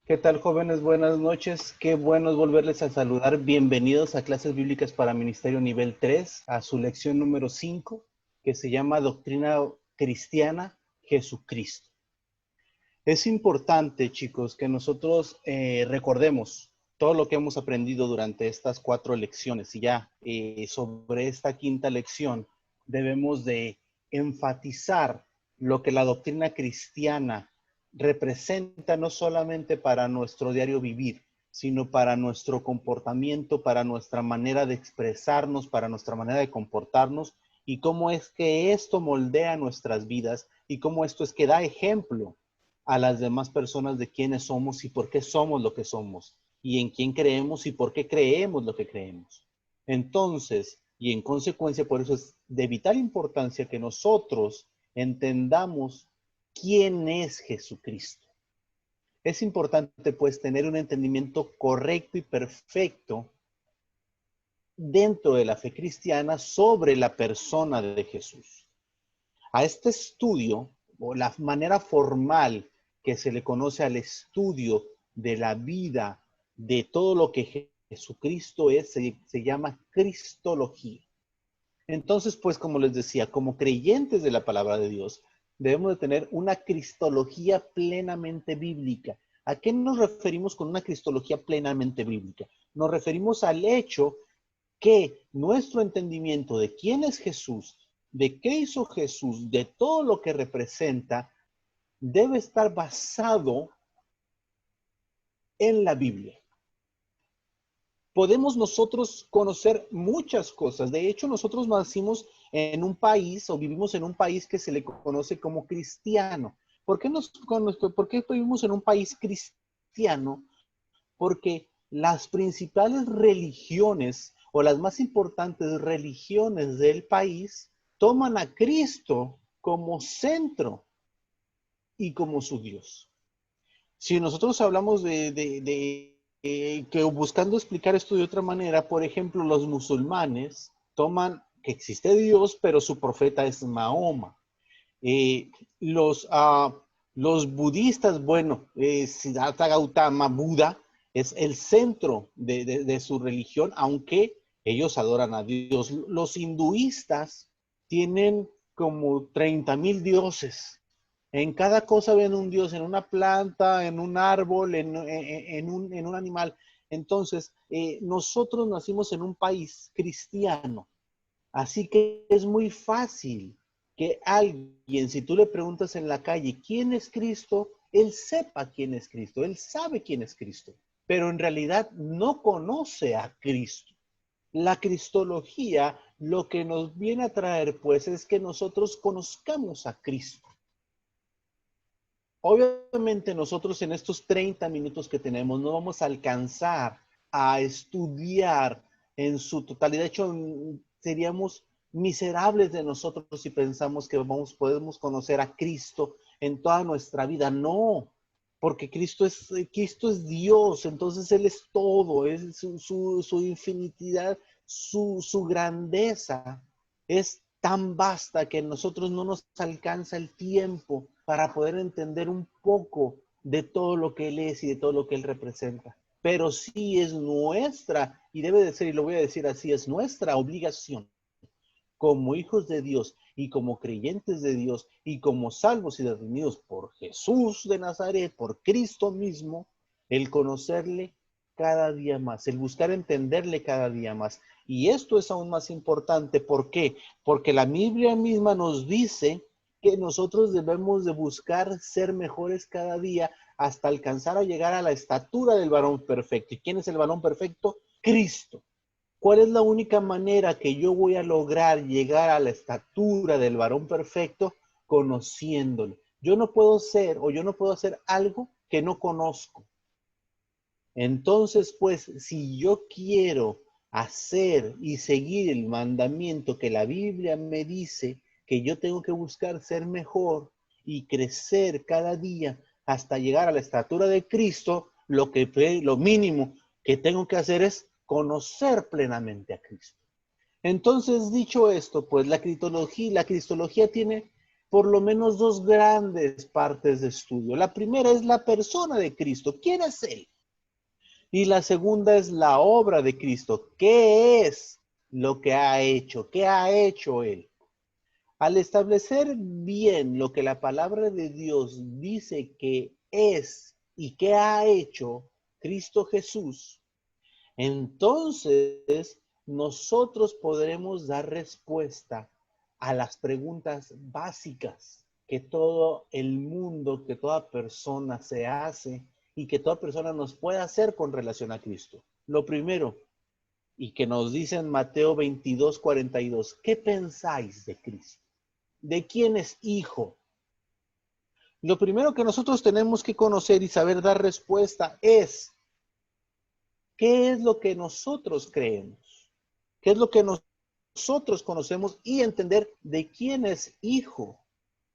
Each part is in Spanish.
¿Qué tal, jóvenes? Buenas noches. Qué bueno es volverles a saludar. Bienvenidos a Clases Bíblicas para Ministerio Nivel 3, a su lección número 5, que se llama Doctrina Cristiana Jesucristo. Es importante, chicos, que nosotros recordemos todo lo que hemos aprendido durante estas 4 lecciones. Y ya sobre esta quinta lección debemos de enfatizar lo que la doctrina cristiana representa no solamente para nuestro diario vivir, sino para nuestro comportamiento, para nuestra manera de expresarnos, para nuestra manera de comportarnos, y cómo es que esto moldea nuestras vidas y cómo esto es que da ejemplo a las demás personas de quiénes somos y por qué somos lo que somos, y en quién creemos y por qué creemos lo que creemos. Entonces, y en consecuencia, por eso es de vital importancia que nosotros entendamos quién es Jesucristo. Es importante, pues, tener un entendimiento correcto y perfecto dentro de la fe cristiana sobre la persona de Jesús. A este estudio, o la manera formal que se le conoce al estudio de la vida, de todo lo que Jesucristo es, se llama Cristología. Entonces, pues, como les decía, como creyentes de la palabra de Dios, debemos de tener una cristología plenamente bíblica. ¿A qué nos referimos con una cristología plenamente bíblica? Nos referimos al hecho que nuestro entendimiento de quién es Jesús, de qué hizo Jesús, de todo lo que representa, debe estar basado en la Biblia. Podemos nosotros conocer muchas cosas. De hecho, nosotros nacimos en un país o vivimos en un país que se le conoce como cristiano. ¿Por qué vivimos en un país cristiano? Porque las principales religiones o las más importantes religiones del país toman a Cristo como centro y como su Dios. Si nosotros hablamos que buscando explicar esto de otra manera, por ejemplo, los musulmanes toman que existe Dios, pero su profeta es Mahoma. Eh, los, uh, los budistas, bueno, Siddhartha Gautama, Buda, es el centro de su religión, aunque ellos adoran a Dios. Los hinduistas tienen como 30,000 dioses. En cada cosa ven un dios, en una planta, en un árbol, en un animal. Entonces, nosotros nacimos en un país cristiano, así que es muy fácil que alguien, si tú le preguntas en la calle, ¿quién es Cristo? Él sepa quién es Cristo, él sabe quién es Cristo, pero en realidad no conoce a Cristo. La cristología lo que nos viene a traer, pues, es que nosotros conozcamos a Cristo. Obviamente nosotros en estos 30 minutos que tenemos no vamos a alcanzar a estudiar en su totalidad. De hecho, seríamos miserables de nosotros si pensamos que podemos conocer a Cristo en toda nuestra vida. No, porque Cristo es Dios, entonces Él es todo, es su infinidad, su grandeza es tan vasta que a nosotros no nos alcanza el tiempo para poder entender un poco de todo lo que Él es y de todo lo que Él representa. Pero sí es nuestra, y debe de ser, y lo voy a decir así, es nuestra obligación como hijos de Dios y como creyentes de Dios y como salvos y redimidos por Jesús de Nazaret, por Cristo mismo, el conocerle cada día más, el buscar entenderle cada día más. Y esto es aún más importante. ¿Por qué? Porque la Biblia misma nos dice que nosotros debemos de buscar ser mejores cada día hasta alcanzar a llegar a la estatura del varón perfecto. ¿Y quién es el varón perfecto? Cristo. ¿Cuál es la única manera que yo voy a lograr llegar a la estatura del varón perfecto? Conociéndole. Yo no puedo ser o yo no puedo hacer algo que no conozco. Entonces, pues, si yo quiero hacer y seguir el mandamiento que la Biblia me dice que yo tengo que buscar ser mejor y crecer cada día hasta llegar a la estatura de Cristo, lo mínimo que tengo que hacer es conocer plenamente a Cristo. Entonces, dicho esto, pues la cristología tiene por lo menos dos grandes partes de estudio. La primera es la persona de Cristo. ¿Quién es Él? Y la segunda es la obra de Cristo. ¿Qué es lo que ha hecho? ¿Qué ha hecho Él? Al establecer bien lo que la palabra de Dios dice que es y que ha hecho Cristo Jesús, entonces nosotros podremos dar respuesta a las preguntas básicas que todo el mundo, que toda persona se hace y que toda persona nos puede hacer con relación a Cristo. Lo primero, y que nos dice en Mateo 22:42, ¿qué pensáis de Cristo? ¿De quién es hijo? Lo primero que nosotros tenemos que conocer y saber dar respuesta es, ¿qué es lo que nosotros creemos? ¿Qué es lo que nosotros conocemos y entender de quién es hijo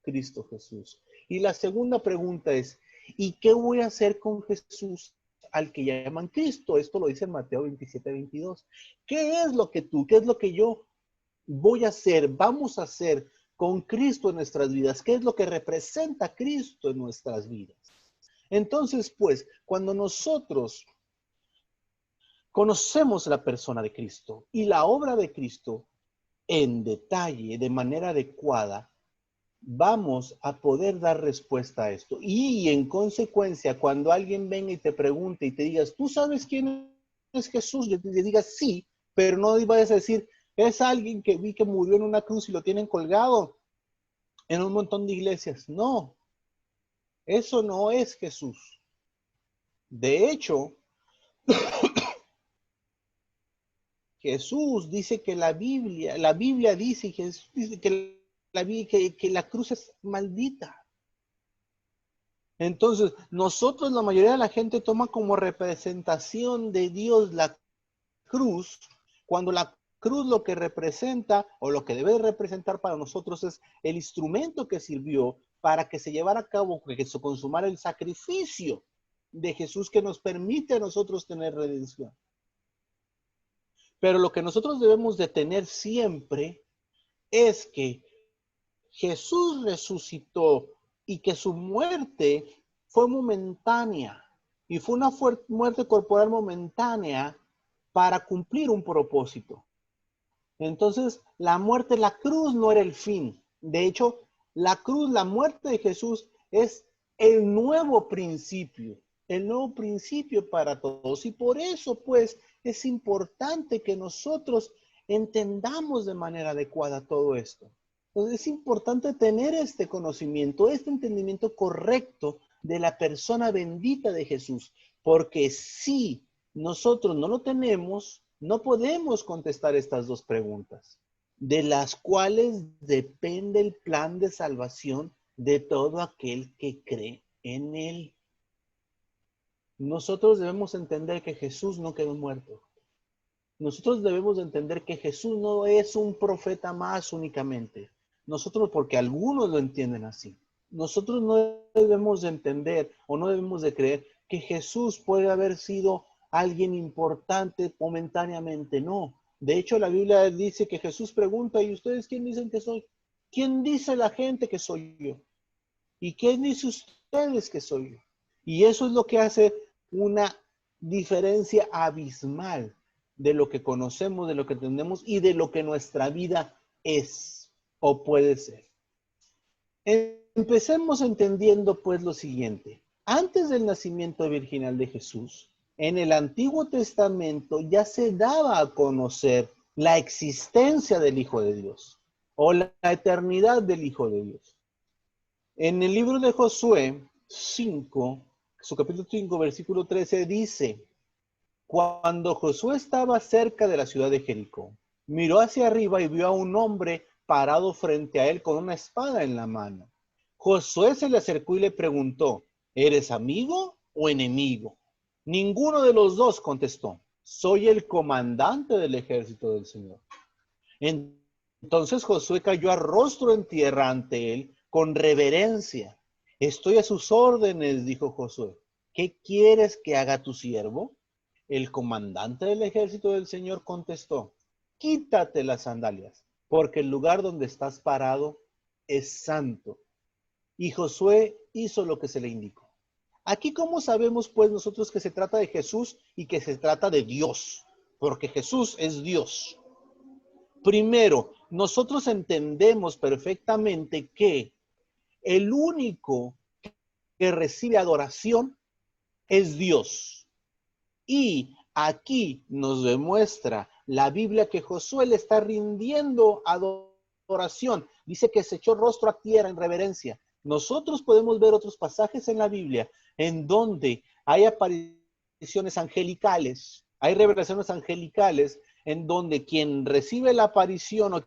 Cristo Jesús? Y la segunda pregunta es, ¿y qué voy a hacer con Jesús al que llaman Cristo? Esto lo dice en Mateo 27:22. ¿Qué es lo que tú, qué es lo que yo voy a hacer, vamos a hacer con Cristo en nuestras vidas? ¿Qué es lo que representa Cristo en nuestras vidas? Entonces, pues, cuando nosotros conocemos la persona de Cristo y la obra de Cristo en detalle, de manera adecuada, vamos a poder dar respuesta a esto. Y en consecuencia, cuando alguien venga y te pregunte y te digas, ¿tú sabes quién es Jesús? Le digas sí, pero no vayas a decir, es alguien que vi que murió en una cruz y lo tienen colgado en un montón de iglesias. No, eso no es Jesús. De hecho, Jesús dice que la Biblia dice, Jesús dice que la cruz es maldita. Entonces, nosotros, la mayoría de la gente toma como representación de Dios la cruz, cuando la cruz lo que representa o lo que debe representar para nosotros es el instrumento que sirvió para que se llevara a cabo, que se consumara el sacrificio de Jesús que nos permite a nosotros tener redención. Pero lo que nosotros debemos de tener siempre es que Jesús resucitó y que su muerte fue momentánea y fue una muerte corporal momentánea para cumplir un propósito. Entonces, la muerte, la cruz no era el fin. De hecho, la cruz, la muerte de Jesús es el nuevo principio para todos. Y por eso, pues, es importante que nosotros entendamos de manera adecuada todo esto. Entonces, es importante tener este conocimiento, este entendimiento correcto de la persona bendita de Jesús, porque si nosotros no lo tenemos, no podemos contestar estas dos preguntas, de las cuales depende el plan de salvación de todo aquel que cree en él. Nosotros debemos entender que Jesús no quedó muerto. Nosotros debemos entender que Jesús no es un profeta más únicamente. Nosotros, porque algunos lo entienden así. Nosotros no debemos de entender o no debemos de creer que Jesús puede haber sido alguien importante momentáneamente. No. De hecho, la Biblia dice que Jesús pregunta, ¿y ustedes quién dicen que soy? ¿Quién dice la gente que soy yo? ¿Y quién dice ustedes que soy yo? Y eso es lo que hace una diferencia abismal de lo que conocemos, de lo que entendemos y de lo que nuestra vida es o puede ser. Empecemos entendiendo pues lo siguiente. Antes del nacimiento virginal de Jesús, en el Antiguo Testamento ya se daba a conocer la existencia del Hijo de Dios o la eternidad del Hijo de Dios. En el libro de Josué 5, su capítulo 5, versículo 13 dice, cuando Josué estaba cerca de la ciudad de Jericó, miró hacia arriba y vio a un hombre parado frente a él con una espada en la mano. Josué se le acercó y le preguntó, ¿eres amigo o enemigo? Ninguno de los dos contestó, soy el comandante del ejército del Señor. Entonces Josué cayó a rostro en tierra ante él con reverencia. Estoy a sus órdenes, dijo Josué. ¿Qué quieres que haga tu siervo? El comandante del ejército del Señor contestó, quítate las sandalias, porque el lugar donde estás parado es santo. Y Josué hizo lo que se le indicó. Aquí, ¿cómo sabemos pues nosotros que se trata de Jesús y que se trata de Dios? Porque Jesús es Dios. Primero, nosotros entendemos perfectamente que el único que recibe adoración es Dios. Y aquí nos demuestra la Biblia que Josué le está rindiendo adoración. Dice que se echó rostro a tierra en reverencia. Nosotros podemos ver otros pasajes en la Biblia en donde hay apariciones angelicales, hay revelaciones angelicales en donde quien recibe la aparición o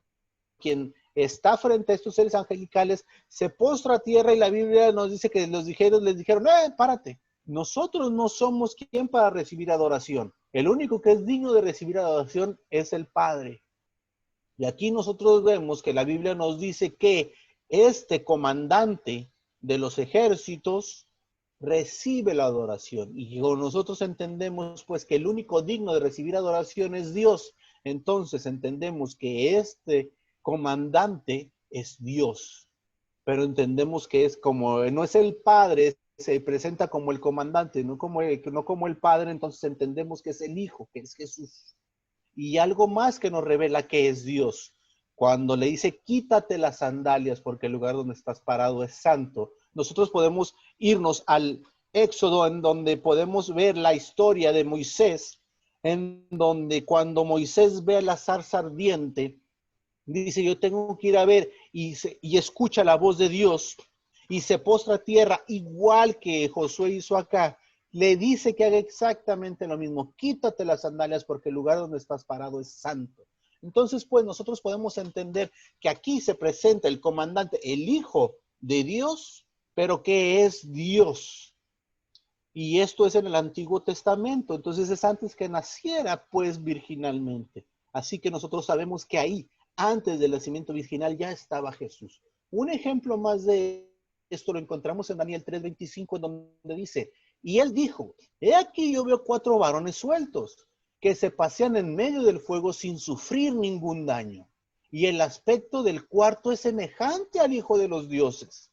quien está frente a estos seres angelicales se postra a tierra y la Biblia nos dice que les dijeron, párate. Nosotros no somos quien para recibir adoración. El único que es digno de recibir adoración es el Padre. Y aquí nosotros vemos que la Biblia nos dice que este comandante de los ejércitos recibe la adoración. Y nosotros entendemos pues que el único digno de recibir adoración es Dios. Entonces entendemos que este comandante es Dios. Pero entendemos que es como, no es el Padre, se presenta como el comandante, no como el Padre, entonces entendemos que es el Hijo, que es Jesús. Y algo más que nos revela que es Dios. Cuando le dice, quítate las sandalias porque el lugar donde estás parado es santo. Nosotros podemos irnos al Éxodo en donde podemos ver la historia de Moisés, en donde cuando Moisés ve a la zarza ardiente, dice, yo tengo que ir a ver y escucha la voz de Dios y se postra a tierra igual que Josué hizo acá. Le dice que haga exactamente lo mismo. Quítate las sandalias porque el lugar donde estás parado es santo. Entonces, pues nosotros podemos entender que aquí se presenta el comandante, el Hijo de Dios, pero que es Dios. Y esto es en el Antiguo Testamento. Entonces es antes que naciera, pues, virginalmente. Así que nosotros sabemos que ahí, antes del nacimiento virginal, ya estaba Jesús. Un ejemplo más de esto lo encontramos en Daniel 3:25, donde dice, y él dijo, he aquí yo veo 4 varones sueltos, que se pasean en medio del fuego sin sufrir ningún daño. Y el aspecto del cuarto es semejante al Hijo de los dioses.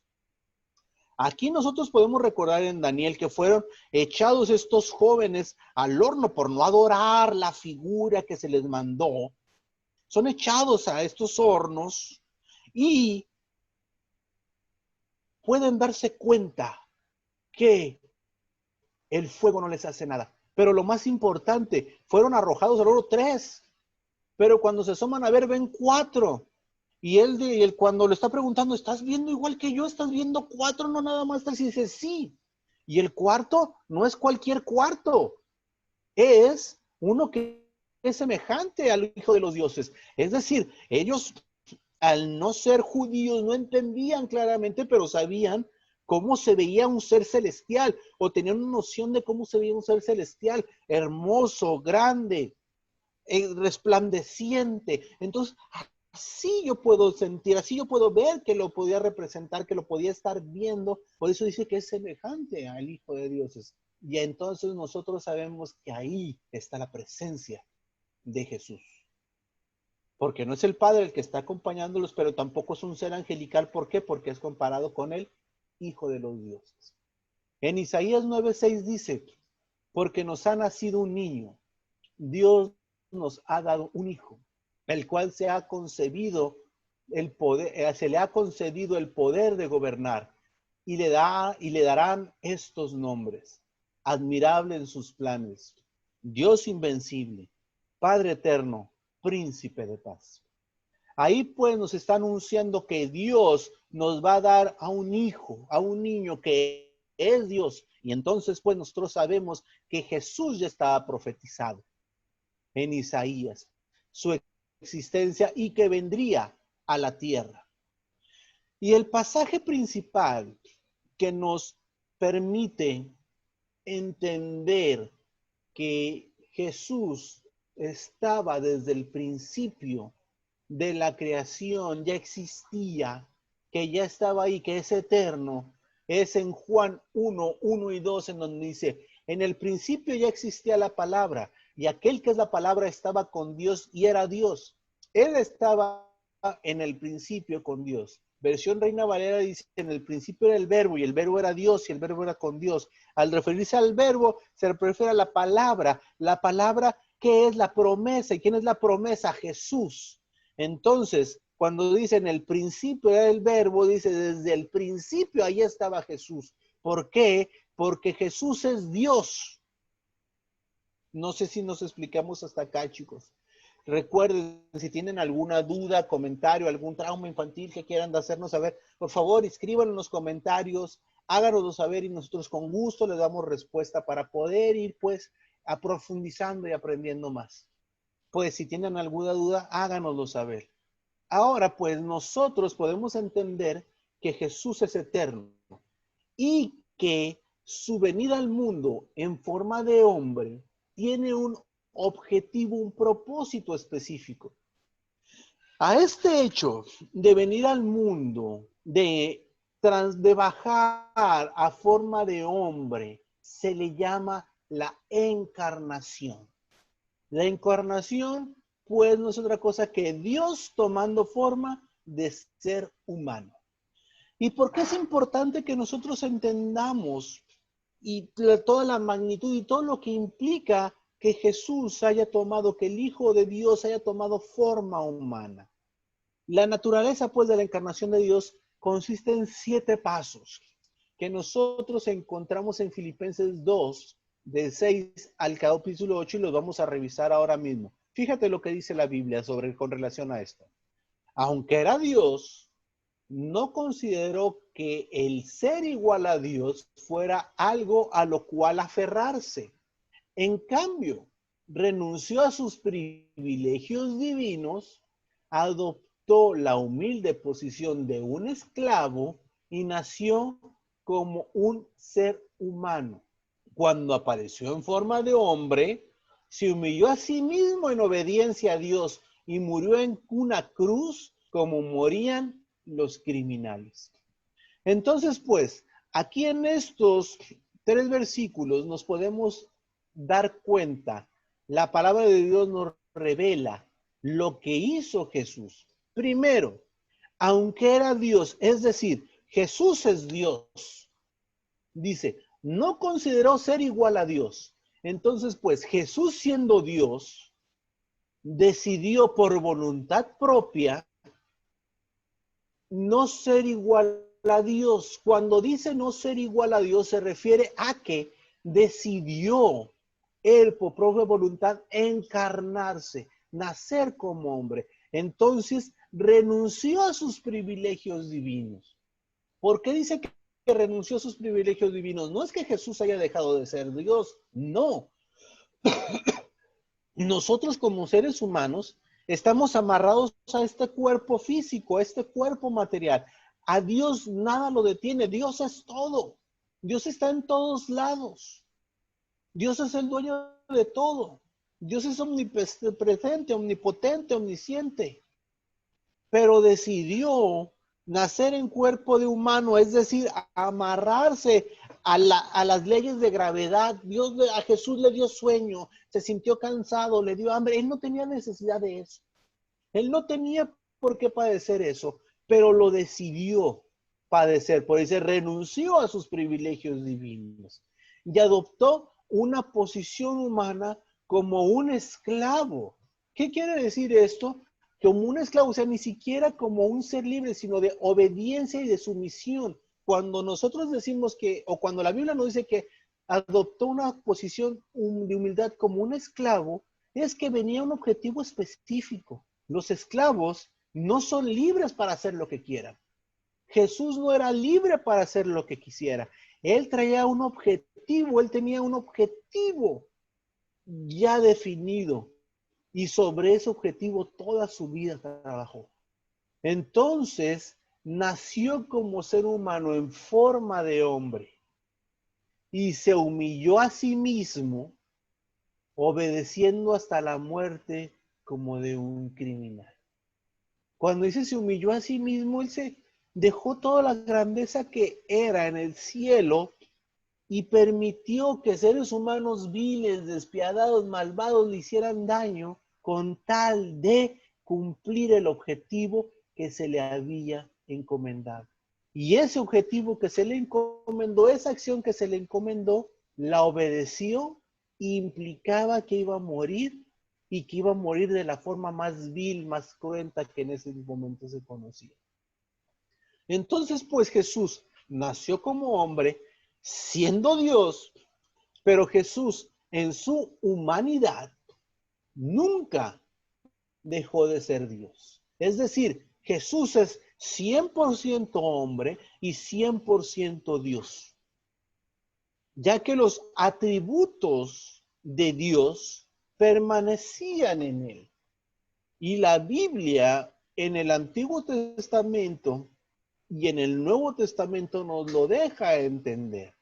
Aquí nosotros podemos recordar en Daniel que fueron echados estos jóvenes al horno por no adorar la figura que se les mandó. Son echados a estos hornos y pueden darse cuenta que el fuego no les hace nada. Pero lo más importante, fueron arrojados al horno 3, pero cuando se asoman a ver ven 4. Y él cuando le está preguntando, ¿estás viendo igual que yo? ¿Estás viendo 4? No nada más 3. Y dice, sí. Y el cuarto no es cualquier cuarto. Es uno que es semejante al Hijo de los dioses. Es decir, ellos al no ser judíos no entendían claramente, pero sabían cómo se veía un ser celestial o tenían una noción de cómo se veía un ser celestial, hermoso, grande, resplandeciente. Entonces, así yo puedo sentir, así yo puedo ver que lo podía representar, que lo podía estar viendo. Por eso dice que es semejante al Hijo de Dios. Y entonces nosotros sabemos que ahí está la presencia de Jesús. Porque no es el Padre el que está acompañándolos, pero tampoco es un ser angelical. ¿Por qué? Porque es comparado con el Hijo de los dioses. En Isaías 9:6 dice, porque nos ha nacido un niño, Dios nos ha dado un hijo, el cual se ha concebido el poder, se le ha concedido el poder de gobernar y le darán estos nombres: admirable en sus planes, Dios invencible, Padre eterno, príncipe de paz. Ahí pues nos está anunciando que Dios nos va a dar a un hijo, a un niño que es Dios. Y entonces pues nosotros sabemos que Jesús ya estaba profetizado en Isaías, su existencia y que vendría a la tierra. Y el pasaje principal que nos permite entender que Jesús estaba desde el principio de la creación, ya existía, que ya estaba ahí, que es eterno, es en Juan 1:1 y 2, en donde dice, en el principio ya existía la palabra, y aquel que es la palabra estaba con Dios y era Dios. Él estaba en el principio con Dios. Versión Reina Valera dice, en el principio era el verbo, y el verbo era Dios, y el verbo era con Dios. Al referirse al verbo, se refiere a la palabra. La palabra, ¿qué es la promesa? ¿Y quién es la promesa? Jesús. Entonces, cuando dice en el principio era el verbo, dice desde el principio ahí estaba Jesús. ¿Por qué? Porque Jesús es Dios. No sé si nos explicamos hasta acá, chicos. Recuerden, si tienen alguna duda, comentario, algún trauma infantil que quieran hacernos saber, por favor, escríbanlo en los comentarios, háganoslo saber y nosotros con gusto les damos respuesta para poder ir, pues, aprofundizando y aprendiendo más. Pues, si tienen alguna duda, háganoslo saber. Ahora, pues, nosotros podemos entender que Jesús es eterno y que su venida al mundo en forma de hombre tiene un objetivo, un propósito específico. A este hecho de venir al mundo, de bajar a forma de hombre, se le llama la encarnación. La encarnación, pues, no es otra cosa que Dios tomando forma de ser humano. ¿Y por qué es importante que nosotros entendamos y toda la magnitud y todo lo que implica que Jesús haya tomado, que el Hijo de Dios haya tomado forma humana? La naturaleza, pues, de la encarnación de Dios consiste en 7 pasos que nosotros encontramos en Filipenses 2, del 6 al capítulo 8, y los vamos a revisar ahora mismo. Fíjate lo que dice la Biblia con relación a esto. Aunque era Dios, no consideró que el ser igual a Dios fuera algo a lo cual aferrarse. En cambio, renunció a sus privilegios divinos, adoptó la humilde posición de un esclavo y nació como un ser humano. Cuando apareció en forma de hombre, se humilló a sí mismo en obediencia a Dios y murió en una cruz como morían los criminales. Entonces, pues, aquí en estos 3 versículos nos podemos dar cuenta, la palabra de Dios nos revela lo que hizo Jesús. Primero, aunque era Dios, es decir, Jesús es Dios, dice, no consideró ser igual a Dios. Entonces, pues, Jesús siendo Dios, decidió por voluntad propia no ser igual a Dios. Cuando dice no ser igual a Dios, se refiere a que decidió él por propia voluntad encarnarse, nacer como hombre. Entonces renunció a sus privilegios divinos. ¿Por qué dice que renunció a sus privilegios divinos? No es que Jesús haya dejado de ser Dios, no. Nosotros como seres humanos estamos amarrados a este cuerpo físico, a este cuerpo material. A Dios nada lo detiene. Dios es todo. Dios está en todos lados. Dios es el dueño de todo. Dios es omnipresente, omnipotente, omnisciente. Pero decidió nacer en cuerpo de humano, es decir, amarrarse a las leyes de gravedad. A Jesús le dio sueño, se sintió cansado, le dio hambre. Él no tenía necesidad de eso. Él no tenía por qué padecer eso, pero lo decidió padecer. Por eso renunció a sus privilegios divinos y adoptó una posición humana como un esclavo. ¿Qué quiere decir esto? Como un esclavo, o sea, ni siquiera como un ser libre, sino de obediencia y de sumisión. Cuando nosotros decimos que, o cuando la Biblia nos dice que adoptó una posición de humildad como un esclavo, es que venía un objetivo específico. Los esclavos no son libres para hacer lo que quieran. Jesús no era libre para hacer lo que quisiera. Él traía un objetivo, él tenía un objetivo ya definido. Y sobre ese objetivo toda su vida trabajó. Entonces, nació como ser humano en forma de hombre y se humilló a sí mismo, obedeciendo hasta la muerte como de un criminal. Cuando dice se humilló a sí mismo, él se dejó toda la grandeza que era en el cielo y permitió que seres humanos viles, despiadados, malvados le hicieran daño con tal de cumplir el objetivo que se le había encomendado. Y ese objetivo que se le encomendó, esa acción que se le encomendó, la obedeció, implicaba que iba a morir y que iba a morir de la forma más vil, más cruenta que en ese momento se conocía. Entonces, pues Jesús nació como hombre, siendo Dios, pero Jesús en su humanidad nunca dejó de ser Dios. Es decir, Jesús es 100% hombre y 100% Dios, ya que los atributos de Dios permanecían en él. Y la Biblia en el Antiguo Testamento y en el Nuevo Testamento nos lo deja entender.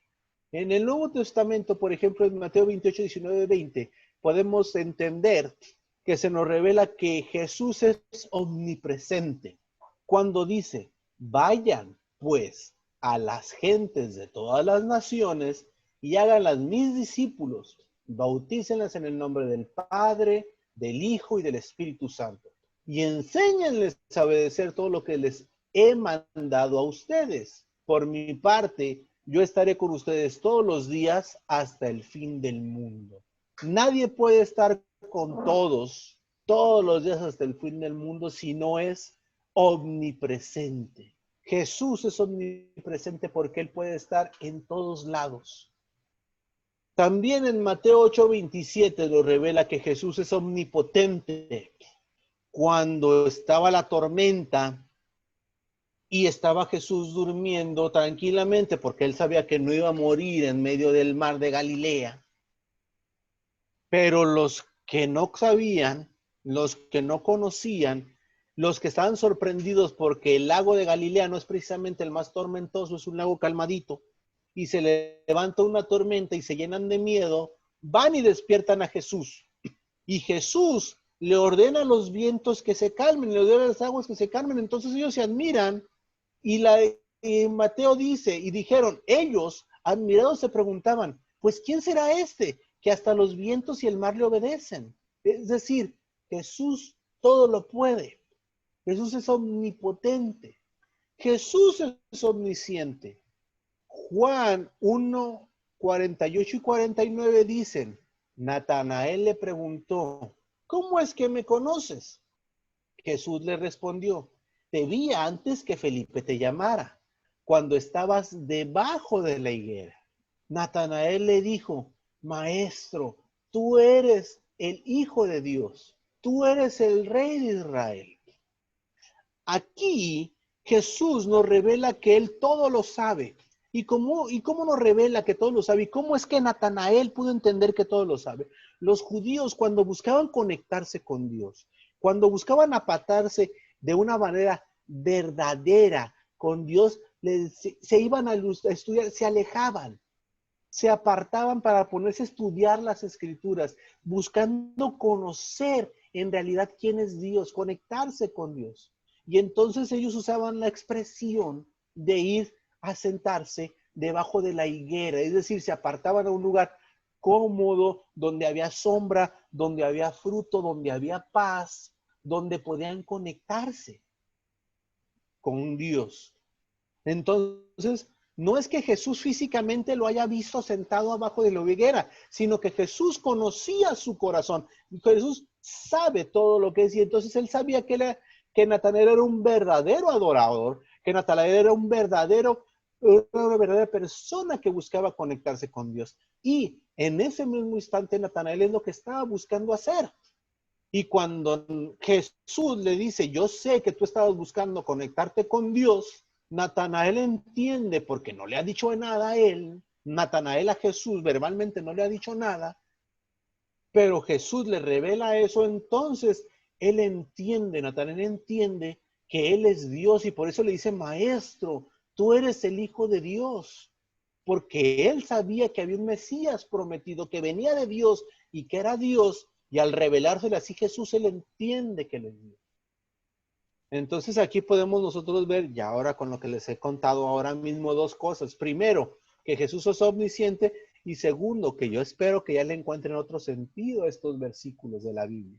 En el Nuevo Testamento, por ejemplo, en Mateo 28, 19, 20, podemos entender que se nos revela que Jesús es omnipresente. Cuando dice, vayan pues a las gentes de todas las naciones y háganlas mis discípulos, bautícenlas en el nombre del Padre, del Hijo y del Espíritu Santo. Y enséñenles a obedecer todo lo que les he mandado a ustedes. Por mi parte, yo estaré con ustedes todos los días hasta el fin del mundo. Nadie puede estar con todos los días hasta el fin del mundo si no es omnipresente. Jesús es omnipresente porque Él puede estar en todos lados. También en Mateo 8:27 nos revela que Jesús es omnipotente. Cuando estaba la tormenta y estaba Jesús durmiendo tranquilamente porque Él sabía que no iba a morir en medio del mar de Galilea. Pero los que no sabían, los que no conocían, los que estaban sorprendidos porque el lago de Galilea no es precisamente el más tormentoso, es un lago calmadito, y se levanta una tormenta y se llenan de miedo, van y despiertan a Jesús. Y Jesús le ordena a los vientos que se calmen, le ordena a las aguas que se calmen. Entonces ellos se admiran y Mateo dice, y dijeron, ellos admirados se preguntaban, pues ¿quién será este que hasta los vientos y el mar le obedecen? Es decir, Jesús todo lo puede. Jesús es omnipotente. Jesús es omnisciente. Juan 1, 48 y 49 dicen, Natanael le preguntó, ¿cómo es que me conoces? Jesús le respondió, te vi antes que Felipe te llamara, cuando estabas debajo de la higuera. Natanael le dijo, Maestro, tú eres el Hijo de Dios, tú eres el Rey de Israel. Aquí Jesús nos revela que Él todo lo sabe. ¿Y cómo nos revela que todo lo sabe? ¿Y cómo es que Natanael pudo entender que todo lo sabe? Los judíos, cuando buscaban conectarse con Dios, cuando buscaban apartarse de una manera verdadera con Dios, se iban a estudiar, se alejaban, se apartaban para ponerse a estudiar las Escrituras, buscando conocer en realidad quién es Dios, conectarse con Dios. Y entonces ellos usaban la expresión de ir a sentarse debajo de la higuera, es decir, se apartaban a un lugar cómodo, donde había sombra, donde había fruto, donde había paz, donde podían conectarse con Dios. Entonces, no es que Jesús físicamente lo haya visto sentado abajo de la higuera, sino que Jesús conocía su corazón. Jesús sabe todo lo que es, y entonces él sabía que Natanael era un verdadero adorador, que Natanael era una verdadera persona que buscaba conectarse con Dios. Y en ese mismo instante Natanael es lo que estaba buscando hacer. Y cuando Jesús le dice, yo sé que tú estabas buscando conectarte con Dios, Natanael entiende, porque no le ha dicho nada a él, Natanael a Jesús verbalmente no le ha dicho nada, pero Jesús le revela eso, entonces él entiende, Natanael entiende que él es Dios y por eso le dice, Maestro, tú eres el Hijo de Dios, porque él sabía que había un Mesías prometido, que venía de Dios y que era Dios, y al revelárselo así Jesús, él entiende que él es Dios. Entonces aquí podemos nosotros ver, ya ahora con lo que les he contado ahora mismo, dos cosas. Primero, que Jesús es omnisciente, y segundo, que yo espero que ya le encuentren otro sentido a estos versículos de la Biblia,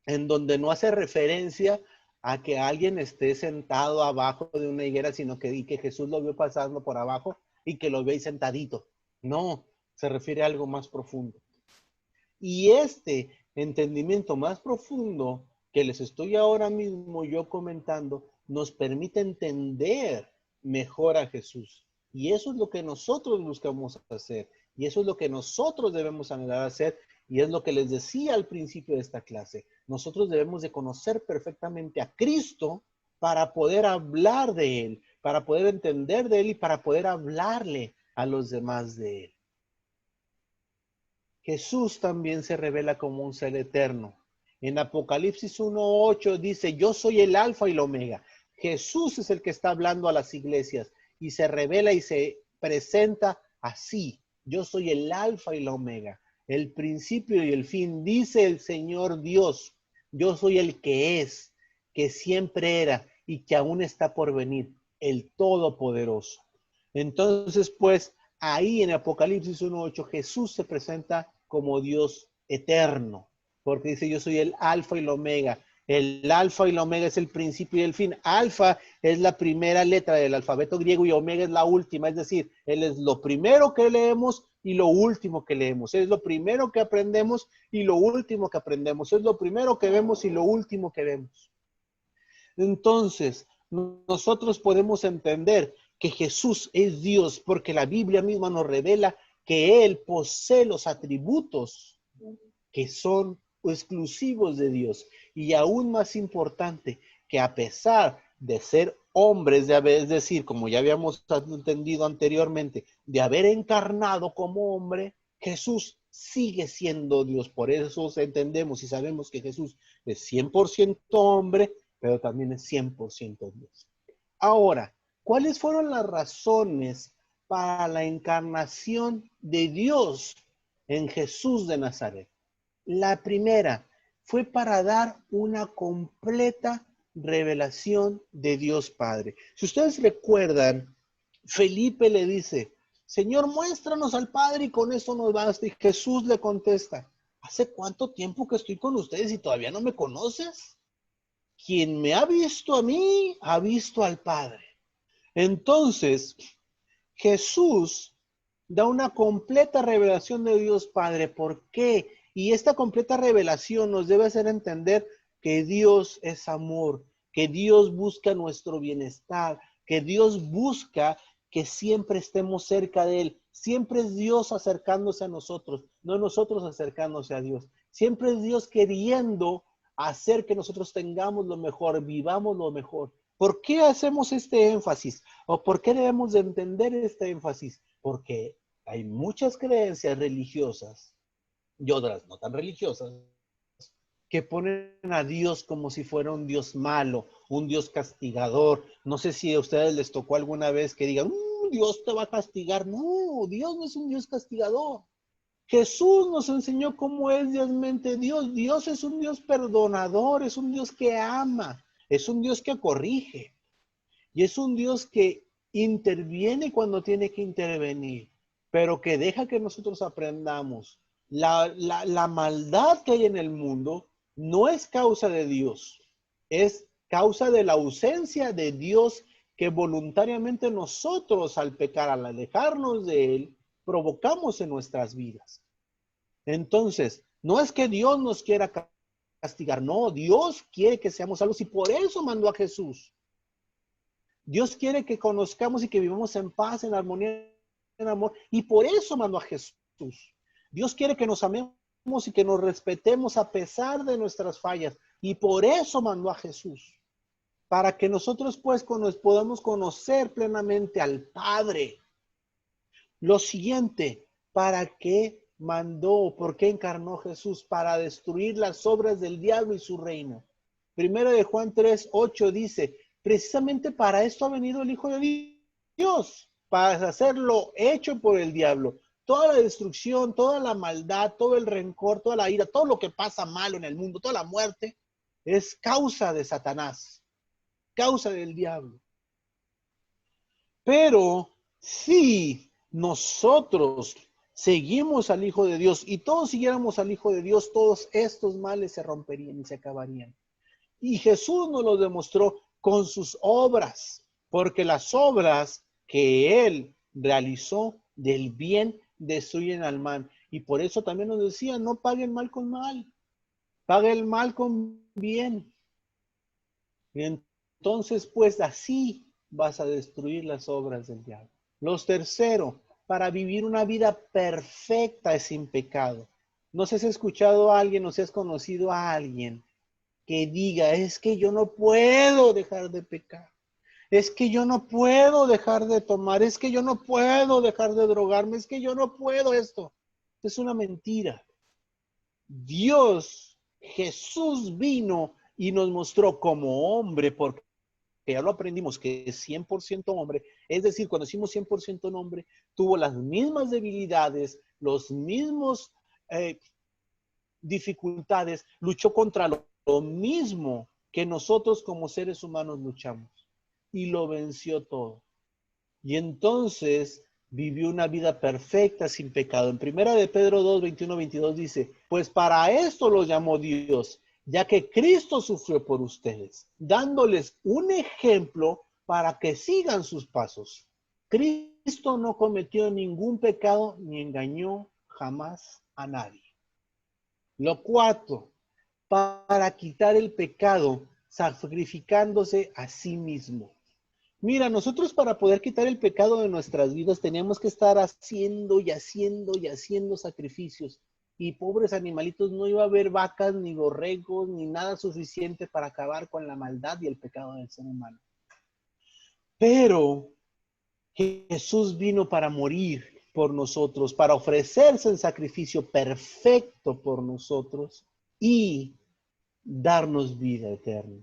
en donde no hace referencia a que alguien esté sentado abajo de una higuera, sino y que Jesús lo vio pasando por abajo y que lo ve ahí sentadito. No, se refiere a algo más profundo. Y este entendimiento más profundo que les estoy ahora mismo yo comentando, nos permite entender mejor a Jesús. Y eso es lo que nosotros buscamos hacer. Y eso es lo que nosotros debemos anhelar hacer. Y es lo que les decía al principio de esta clase. Nosotros debemos de conocer perfectamente a Cristo para poder hablar de Él, para poder entender de Él y para poder hablarle a los demás de Él. Jesús también se revela como un ser eterno. En Apocalipsis 1:8 dice, yo soy el alfa y el omega. Jesús es el que está hablando a las iglesias y se revela y se presenta así. Yo soy el alfa y la omega, el principio y el fin. Dice el Señor Dios, yo soy el que es, que siempre era y que aún está por venir, el Todopoderoso. Entonces, pues, ahí en Apocalipsis 1:8 Jesús se presenta como Dios eterno, porque dice yo soy el alfa y el omega. El alfa y el omega es el principio y el fin. Alfa es la primera letra del alfabeto griego y omega es la última, es decir, Él es lo primero que leemos y lo último que leemos. Es lo primero que aprendemos y lo último que aprendemos. Es lo primero que vemos y lo último que vemos. Entonces, nosotros podemos entender que Jesús es Dios porque la Biblia misma nos revela que Él posee los atributos que son exclusivos de Dios. Y aún más importante, que a pesar de ser hombres, es decir, como ya habíamos entendido anteriormente, de haber encarnado como hombre, Jesús sigue siendo Dios. Por eso entendemos y sabemos que Jesús es 100% hombre, pero también es 100% Dios. Ahora, ¿cuáles fueron las razones para la encarnación de Dios en Jesús de Nazaret? La primera fue para dar una completa revelación de Dios Padre. Si ustedes recuerdan, Felipe le dice, Señor, muéstranos al Padre y con eso nos basta. Y Jesús le contesta, ¿hace cuánto tiempo que estoy con ustedes y todavía no me conoces? Quien me ha visto a mí, ha visto al Padre. Entonces, Jesús da una completa revelación de Dios Padre. ¿Por qué? Y esta completa revelación nos debe hacer entender que Dios es amor, que Dios busca nuestro bienestar, que Dios busca que siempre estemos cerca de Él. Siempre es Dios acercándose a nosotros, no nosotros acercándose a Dios. Siempre es Dios queriendo hacer que nosotros tengamos lo mejor, vivamos lo mejor. ¿Por qué hacemos este énfasis? ¿O por qué debemos de entender este énfasis? Porque hay muchas creencias religiosas y otras no tan religiosas que ponen a Dios como si fuera un Dios malo, un Dios castigador. No sé si a ustedes les tocó alguna vez que digan, Dios te va a castigar. No, Dios no es un Dios castigador. Jesús nos enseñó cómo es realmente Dios. Dios es un Dios perdonador, es un Dios que ama, es un Dios que corrige y es un Dios que interviene cuando tiene que intervenir, pero que deja que nosotros aprendamos. La maldad que hay en el mundo no es causa de Dios, es causa de la ausencia de Dios que voluntariamente nosotros al pecar, al alejarnos de Él, provocamos en nuestras vidas. Entonces, no es que Dios nos quiera castigar, no, Dios quiere que seamos salvos y por eso mandó a Jesús. Dios quiere que conozcamos y que vivamos en paz, en armonía, en amor, y por eso mandó a Jesús. Dios quiere que nos amemos y que nos respetemos a pesar de nuestras fallas, y por eso mandó a Jesús, para que nosotros pues podamos conocer plenamente al Padre. Lo siguiente, ¿para qué mandó, por qué encarnó Jesús? Para destruir las obras del diablo y su reino. Primero de Juan 3:8 dice, precisamente para esto ha venido el Hijo de Dios, para hacer lo hecho por el diablo. Toda la destrucción, toda la maldad, todo el rencor, toda la ira, todo lo que pasa malo en el mundo, toda la muerte, es causa de Satanás, causa del diablo. Pero si nosotros seguimos al Hijo de Dios y todos siguiéramos al Hijo de Dios, todos estos males se romperían y se acabarían. Y Jesús nos lo demostró con sus obras, porque las obras que Él realizó del bien destruyen al mal. Y por eso también nos decía, no paguen mal con mal, pague el mal con bien. Y entonces, pues así vas a destruir las obras del diablo. Los tercero, para vivir una vida perfecta y sin pecado. No sé si has escuchado a alguien o si has conocido a alguien que diga, es que yo no puedo dejar de pecar. Es que yo no puedo dejar de tomar. Es que yo no puedo dejar de drogarme. Es que yo no puedo esto. Es una mentira. Dios, Jesús vino y nos mostró como hombre, porque ya lo aprendimos que es 100% hombre, es decir, cuando decimos 100% hombre, tuvo las mismas debilidades, los mismos dificultades, luchó contra lo mismo que nosotros como seres humanos luchamos y lo venció todo. Y entonces vivió una vida perfecta sin pecado. En primera de Pedro 2, 21, 22 dice, pues para esto los llamó Dios, ya que Cristo sufrió por ustedes, dándoles un ejemplo para que sigan sus pasos. Cristo no cometió ningún pecado ni engañó jamás a nadie. Lo cuarto, para quitar el pecado, sacrificándose a sí mismo. Mira, nosotros para poder quitar el pecado de nuestras vidas teníamos que estar haciendo y haciendo y haciendo sacrificios. Y pobres animalitos, no iba a haber vacas, ni borregos, ni nada suficiente para acabar con la maldad y el pecado del ser humano. Pero Jesús vino para morir por nosotros, para ofrecerse en sacrificio perfecto por nosotros y darnos vida eterna.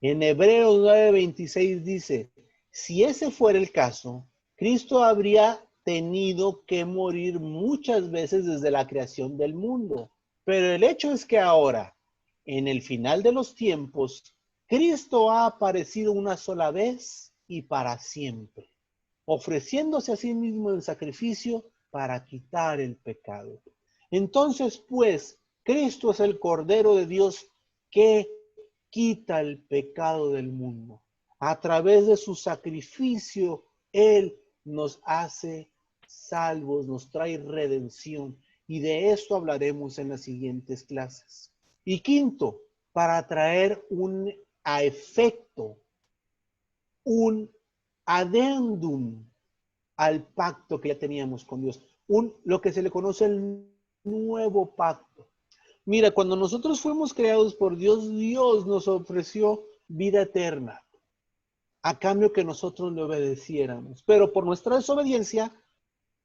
En Hebreos 9:26 dice, si ese fuera el caso, Cristo habría tenido que morir muchas veces desde la creación del mundo. Pero el hecho es que ahora, en el final de los tiempos, Cristo ha aparecido una sola vez y para siempre, ofreciéndose a sí mismo en sacrificio para quitar el pecado. Entonces, pues, Cristo es el Cordero de Dios que quita el pecado del mundo. A través de su sacrificio, Él nos hace salvos, nos trae redención. Y de esto hablaremos en las siguientes clases. Y quinto, para traer a efecto un adendum al pacto que ya teníamos con Dios, lo que se le conoce el nuevo pacto. Mira, cuando nosotros fuimos creados por Dios, Dios nos ofreció vida eterna, a cambio que nosotros le obedeciéramos. Pero por nuestra desobediencia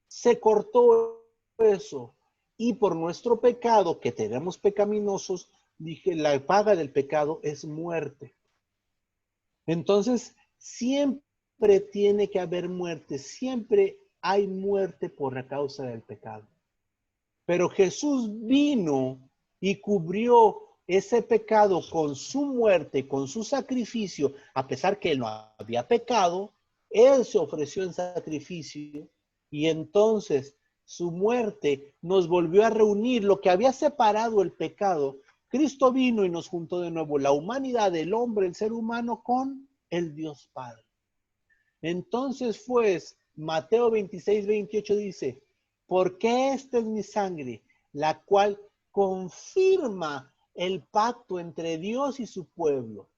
se cortó eso. Y por nuestro pecado, que tenemos pecaminosos, dije, la paga del pecado es muerte. Entonces, siempre tiene que haber muerte, siempre hay muerte por la causa del pecado. Pero Jesús vino y cubrió ese pecado con su muerte, con su sacrificio, a pesar que él no había pecado, él se ofreció en sacrificio y entonces su muerte nos volvió a reunir lo que había separado el pecado. Cristo vino y nos juntó de nuevo la humanidad, el hombre, el ser humano con el Dios Padre. Entonces, pues, Mateo 26, 28 dice, porque esta es mi sangre, la cual confirma el pacto entre Dios y su pueblo.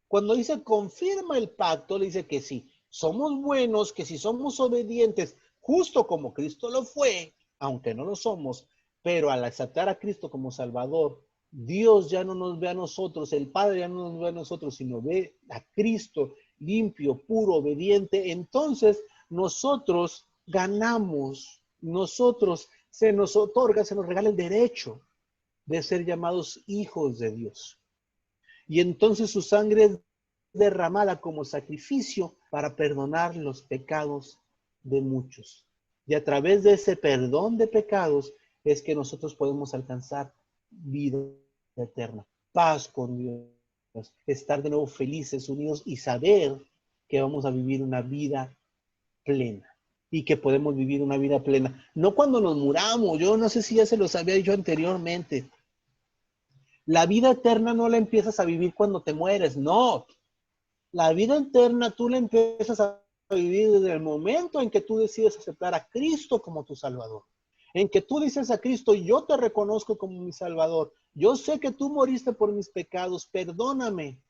Cuando dice confirma el pacto, le dice que si somos buenos, que si somos obedientes, justo como Cristo lo fue, aunque no lo somos, pero al aceptar a Cristo como Salvador, Dios ya no nos ve a nosotros, el Padre ya no nos ve a nosotros, sino ve a Cristo limpio, puro, obediente. Entonces nosotros ganamos, nosotros se nos otorga, se nos regala el derecho de ser llamados hijos de Dios. Y entonces su sangre es derramada como sacrificio para perdonar los pecados de muchos. Y a través de ese perdón de pecados es que nosotros podemos alcanzar vida eterna, paz con Dios, estar de nuevo felices, unidos y saber que vamos a vivir una vida plena y que podemos vivir una vida plena. No cuando nos muramos, yo no sé si ya se los había dicho anteriormente, La vida eterna no la empiezas a vivir cuando te mueres, no. La vida eterna tú la empiezas a vivir desde el momento en que tú decides aceptar a Cristo como tu Salvador. En que tú dices a Cristo, yo te reconozco como mi Salvador. Yo sé que tú moriste por mis pecados, perdóname.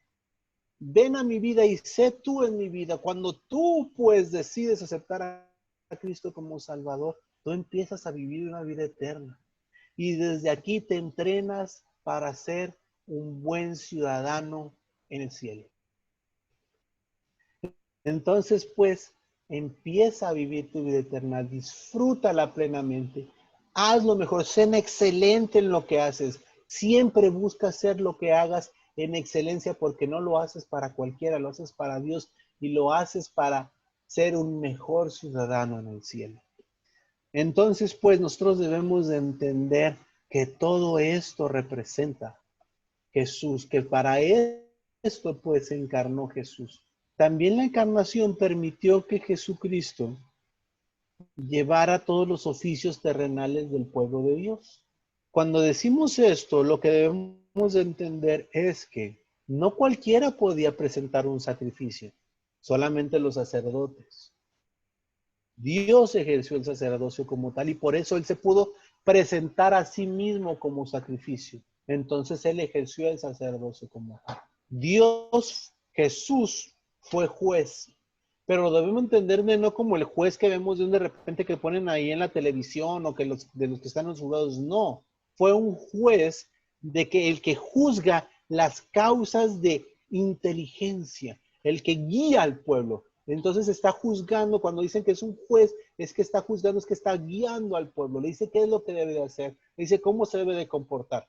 Ven a mi vida y sé tú en mi vida. Cuando tú pues decides aceptar a Cristo como Salvador, tú empiezas a vivir una vida eterna. Y desde aquí te entrenas para ser un buen ciudadano en el cielo. Entonces, pues, empieza a vivir tu vida eterna, disfrútala plenamente, haz lo mejor, sé excelente en lo que haces, siempre busca hacer lo que hagas en excelencia porque no lo haces para cualquiera, lo haces para Dios y lo haces para ser un mejor ciudadano en el cielo. Entonces, pues, nosotros debemos de entender que todo esto representa Jesús, que para esto, pues, se encarnó Jesús. También la encarnación permitió que Jesucristo llevara todos los oficios terrenales del pueblo de Dios. Cuando decimos esto, lo que debemos de entender es que no cualquiera podía presentar un sacrificio, solamente los sacerdotes. Dios ejerció el sacerdocio como tal y por eso Él se pudo presentar a sí mismo como sacrificio. Entonces Él ejerció el sacerdocio como tal. Dios, Jesús, fue juez, pero lo debemos entender no como el juez que vemos de repente que ponen ahí en la televisión o que de los que están en los juzgados, no. Fue un juez de que el que juzga las causas de inteligencia, el que guía al pueblo. Entonces está juzgando, cuando dicen que es un juez, es que está juzgando, es que está guiando al pueblo. Le dice qué es lo que debe de hacer, le dice cómo se debe de comportar.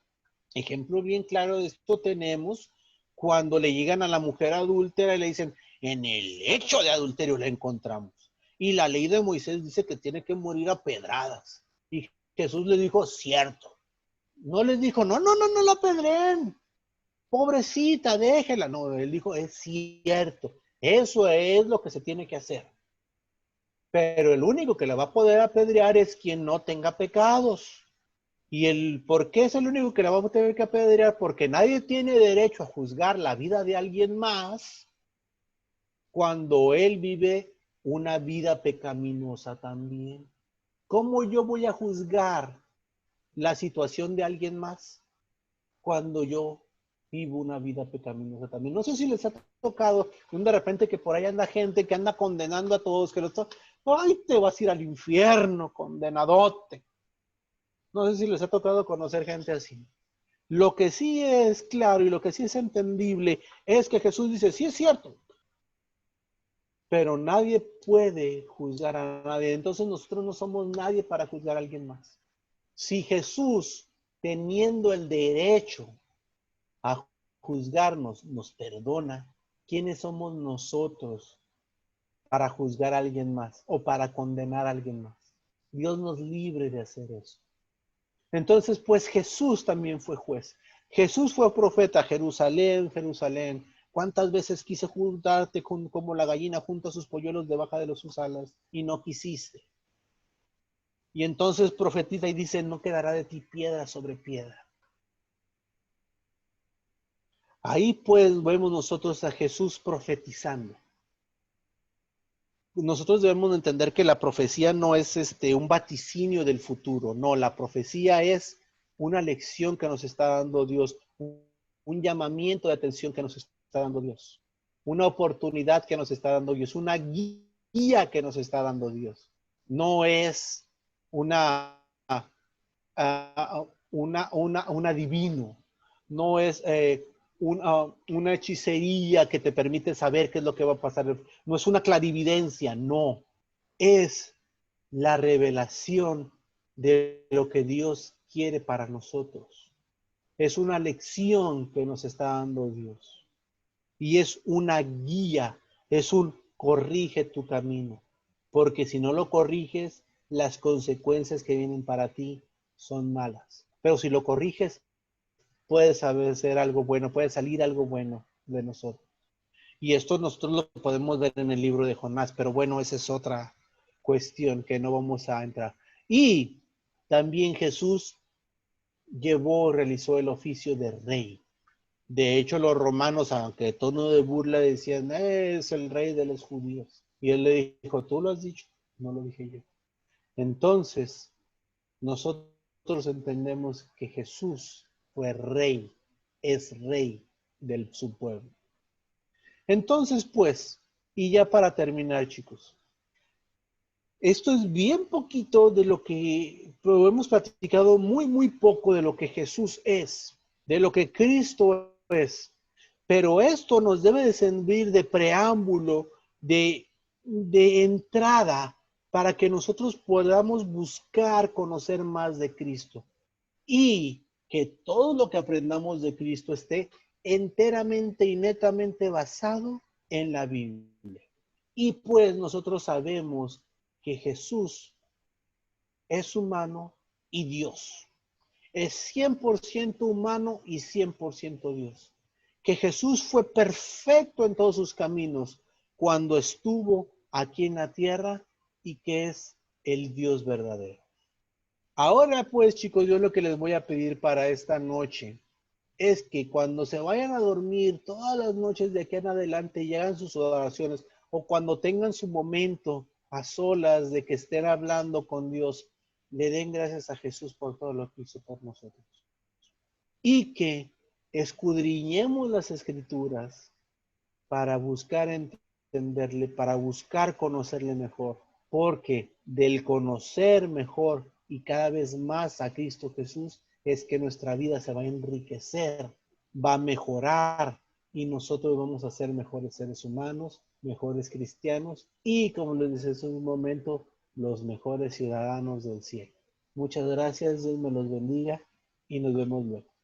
Ejemplo bien claro de esto tenemos cuando le llegan a la mujer adúltera y le dicen, en el hecho de adulterio la encontramos. Y la ley de Moisés dice que tiene que morir a pedradas. Y Jesús le dijo, cierto. No les dijo, no la apedreen. Pobrecita, déjela. No, él dijo, es cierto. Eso es lo que se tiene que hacer. Pero el único que la va a poder apedrear es quien no tenga pecados. ¿Y el por qué es el único que la va a tener que apedrear? Porque nadie tiene derecho a juzgar la vida de alguien más cuando él vive una vida pecaminosa también. ¿Cómo yo voy a juzgar la situación de alguien más cuando yo vivo una vida pecaminosa también? No sé si les ha tocado de repente que por ahí anda gente que anda condenando a todos, que los ay, te vas a ir al infierno, condenadote. No sé si les ha tocado conocer gente así. Lo que sí es claro y lo que sí es entendible es que Jesús dice, sí es cierto, pero nadie puede juzgar a nadie. Entonces nosotros no somos nadie para juzgar a alguien más. Si Jesús, teniendo el derecho a juzgarnos, nos perdona, ¿quiénes somos nosotros para juzgar a alguien más o para condenar a alguien más? Dios nos libre de hacer eso. Entonces, pues Jesús también fue juez. Jesús fue profeta. Jerusalén, Jerusalén, ¿cuántas veces quise juntarte como la gallina junto a sus polluelos debajo de sus alas y no quisiste? Y entonces profetiza y dice, no quedará de ti piedra sobre piedra. Ahí pues vemos nosotros a Jesús profetizando. Nosotros debemos entender que la profecía no es un vaticinio del futuro, no, la profecía es una lección que nos está dando Dios, un llamamiento de atención que nos está dando Dios, una oportunidad que nos está dando Dios, una guía que nos está dando Dios. No es un adivino, no es una hechicería que te permite saber qué es lo que va a pasar. No es una clarividencia, no. Es la revelación de lo que Dios quiere para nosotros. Es una lección que nos está dando Dios. Y es una guía, es un corrige tu camino. Porque si no lo corriges, las consecuencias que vienen para ti son malas. Pero si lo corriges, puede ser algo bueno, puede salir algo bueno de nosotros. Y esto nosotros lo podemos ver en el libro de Jonás, pero bueno, esa es otra cuestión que no vamos a entrar. Y también Jesús realizó el oficio de rey. De hecho, los romanos, aunque tono de burla, decían, es el rey de los judíos. Y él le dijo, ¿tú lo has dicho? No lo dije yo. Entonces, nosotros entendemos que Jesús fue rey, es rey de su pueblo. Entonces, pues, y ya para terminar, chicos, esto es bien poquito de lo que, pero hemos platicado muy poco de lo que Jesús es, de lo que Cristo es. Pero esto nos debe de servir de preámbulo, de entrada, para que nosotros podamos buscar conocer más de Cristo. Y que todo lo que aprendamos de Cristo esté enteramente y netamente basado en la Biblia. Y pues nosotros sabemos que Jesús es humano y Dios. Es 100% humano y 100% Dios. Que Jesús fue perfecto en todos sus caminos cuando estuvo aquí en la tierra y que es el Dios verdadero. Ahora pues, chicos, yo lo que les voy a pedir para esta noche es que cuando se vayan a dormir todas las noches de aquí en adelante y hagan sus oraciones o cuando tengan su momento a solas de que estén hablando con Dios, le den gracias a Jesús por todo lo que hizo por nosotros. Y que escudriñemos las escrituras para buscar entenderle, para buscar conocerle mejor, porque del conocer mejor y cada vez más a Cristo Jesús es que nuestra vida se va a enriquecer, va a mejorar y nosotros vamos a ser mejores seres humanos, mejores cristianos y, como les decía hace un momento, los mejores ciudadanos del cielo. Muchas gracias, Dios me los bendiga y nos vemos luego.